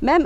Ma'am,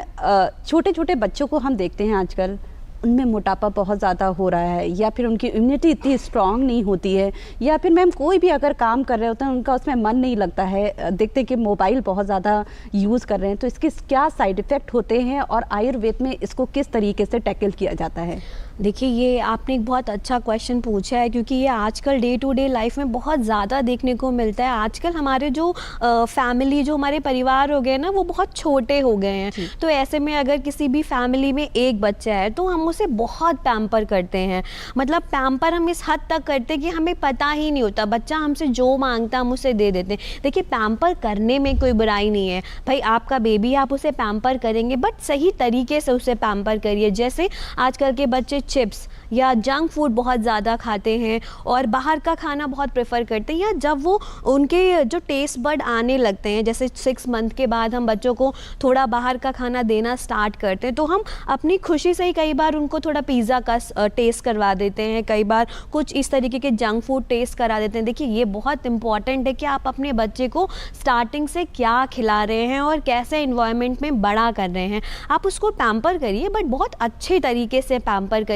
छोटे-छोटे बच्चों को हम देखते हैं आजकल, उनमें मोटापा बहुत ज़्यादा हो रहा है या फिर उनकी इम्यूनिटी इतनी स्ट्रांग नहीं होती है, या फिर मैम कोई भी अगर काम कर रहे होते हैं उनका उसमें मन नहीं लगता है। देखते हैं कि मोबाइल बहुत ज़्यादा यूज़ कर रहे हैं, तो इसके क्या साइड इफ़ेक्ट होते हैं और आयुर्वेद में इसको किस तरीके से टैकल किया जाता है? देखिए, ये आपने एक बहुत अच्छा क्वेश्चन पूछा है, क्योंकि ये आजकल डे टू डे लाइफ में बहुत ज़्यादा देखने को मिलता है। आजकल हमारे जो फैमिली, जो हमारे परिवार हो गए ना, वो बहुत छोटे हो गए हैं। तो ऐसे में अगर किसी भी फैमिली में एक बच्चा है तो हम उसे बहुत पैम्पर करते हैं। मतलब पैम्पर हम इस हद तक करते हैं कि हमें पता ही नहीं होता, बच्चा हमसे जो मांगता हम उसे दे देते हैं। देखिए, पैम्पर करने में कोई बुराई नहीं है भाई, आपका बेबी, आप उसे पैम्पर करेंगे, बट सही तरीके से उसे पैम्पर करिए। जैसे आजकल के बच्चे चिप्स या जंक फूड बहुत ज़्यादा खाते हैं और बाहर का खाना बहुत प्रेफर करते हैं, या जब वो उनके जो टेस्ट बड आने लगते हैं, जैसे 6 मंथ के बाद हम बच्चों को थोड़ा बाहर का खाना देना स्टार्ट करते हैं, तो हम अपनी खुशी से ही कई बार उनको थोड़ा पिज़्ज़ा का टेस्ट करवा देते हैं, कई बार कुछ इस तरीके के जंक फूड टेस्ट करा देते हैं। देखिए, ये बहुत इंपॉर्टेंट है कि आप अपने बच्चे को स्टार्टिंग से क्या खिला रहे हैं और कैसे इन्वायरमेंट में बड़ा कर रहे हैं। आप उसको पैम्पर करिए, बट बहुत अच्छे तरीके से पैम्पर करिए।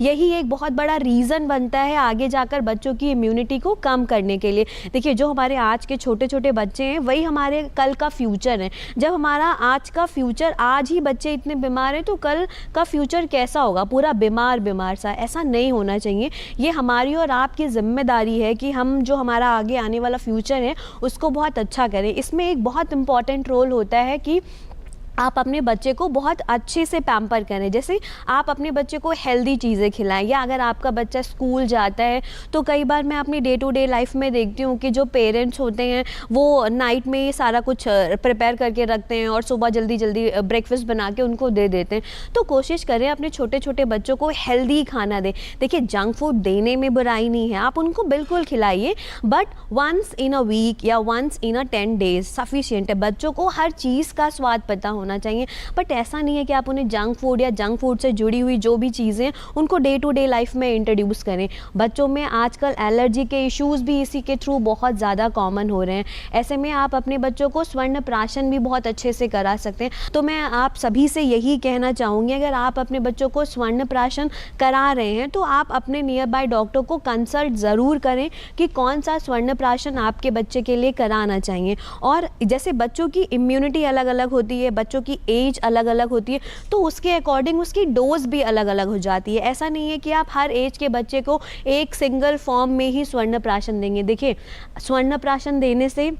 यही एक बहुत बड़ा रीज़न बनता है आगे जाकर बच्चों की इम्यूनिटी को कम करने के लिए। देखिए, जो हमारे आज के छोटे छोटे बच्चे हैं वही हमारे कल का फ्यूचर है। जब हमारा आज का फ्यूचर, आज ही बच्चे इतने बीमार हैं, तो कल का फ्यूचर कैसा होगा? पूरा बीमार बीमार सा। ऐसा नहीं होना चाहिए। ये हमारी और आपकी जिम्मेदारी है कि हम जो हमारा आगे आने वाला फ्यूचर है उसको बहुत अच्छा करें। इसमें एक बहुत इम्पॉर्टेंट रोल होता है कि आप अपने बच्चे को बहुत अच्छे से पैम्पर करें। जैसे आप अपने बच्चे को हेल्दी चीज़ें खिलाएं, या अगर आपका बच्चा स्कूल जाता है तो कई बार मैं अपनी डे टू डे लाइफ में देखती हूँ कि जो पेरेंट्स होते हैं वो नाइट में ये सारा कुछ प्रिपेयर करके रखते हैं और सुबह जल्दी जल्दी ब्रेकफास्ट बना के उनको दे देते हैं। तो कोशिश करें अपने छोटे छोटे बच्चों को हेल्दी खाना दें। देखिए, जंक फूड देने में बुराई नहीं है, आप उनको बिल्कुल खिलाइए, but once in a week या once in a 10 days sufficient है। बच्चों को हर चीज़ का स्वाद पता होना चाहिए, बट ऐसा नहीं है कि आप उन्हें जंक फूड या जंक फूड से जुड़ी हुई जो भी चीज़ें उनको डे टू डे लाइफ में इंट्रोड्यूस करें। बच्चों में आजकल एलर्जी के इश्यूज़ भी इसी के थ्रू बहुत ज़्यादा कॉमन हो रहे हैं। ऐसे में आप अपने बच्चों को स्वर्ण प्राशन भी बहुत अच्छे से करा सकते हैं। तो मैं आप सभी से यही कहना चाहूँगी, अगर आप अपने बच्चों को स्वर्ण प्राशन करा रहे हैं तो आप अपने नियर बाय डॉक्टर को कंसल्ट ज़रूर करें कि कौन सा स्वर्ण प्राशन आपके बच्चे के लिए कराना चाहिए। और जैसे बच्चों की इम्यूनिटी अलग अलग होती है, बच्चों की एज अलग अलग होती है, तो उसके अकॉर्डिंग उसकी डोज भी अलग अलग हो जाती है। ऐसा नहीं है कि आप हर एज के बच्चे को एक सिंगल फॉर्म में ही स्वर्ण प्राशन देंगे। देखिए, स्वर्ण प्राशन देने से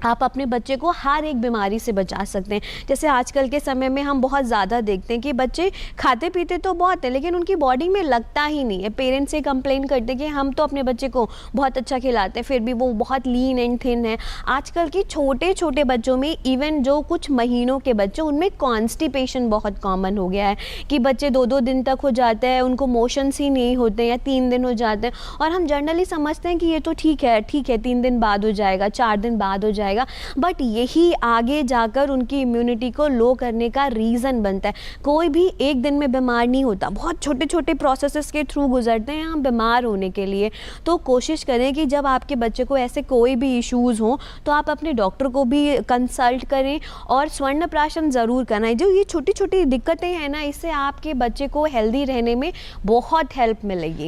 आप अपने बच्चे को हर एक बीमारी से बचा सकते हैं। जैसे आजकल के समय में हम बहुत ज़्यादा देखते हैं कि बच्चे खाते पीते तो बहुत हैं, लेकिन उनकी बॉडी में लगता ही नहीं है। पेरेंट्स से कंप्लेन करते हैं कि हम तो अपने बच्चे को बहुत अच्छा खिलाते हैं, फिर भी वो बहुत लीन एंड थिन है। आजकल के छोटे छोटे बच्चों में, इवन जो कुछ महीनों के बच्चे, उनमें कॉन्स्टिपेशन बहुत कॉमन हो गया है कि बच्चे 2-2 दिन तक हो जाते हैं, उनको मोशंस ही नहीं होते, या 3 दिन हो जाते हैं, और हम जनरली समझते हैं कि ये तो ठीक है 3 दिन बाद हो जाएगा, 4 दिन बाद हो जाएगा, बट यही आगे जाकर उनकी इम्यूनिटी को लो करने का रीज़न बनता है। कोई भी एक दिन में बीमार नहीं होता, बहुत छोटे छोटे प्रोसेसेस के थ्रू गुजरते हैं हम बीमार होने के लिए। तो कोशिश करें कि जब आपके बच्चे को ऐसे कोई भी इश्यूज़ हों तो आप अपने डॉक्टर को भी कंसल्ट करें और स्वर्ण प्राशन ज़रूर कराएं। जो ये छोटी छोटी दिक्कतें हैं ना, इससे आपके बच्चे को हेल्दी रहने में बहुत हेल्प मिलेगी।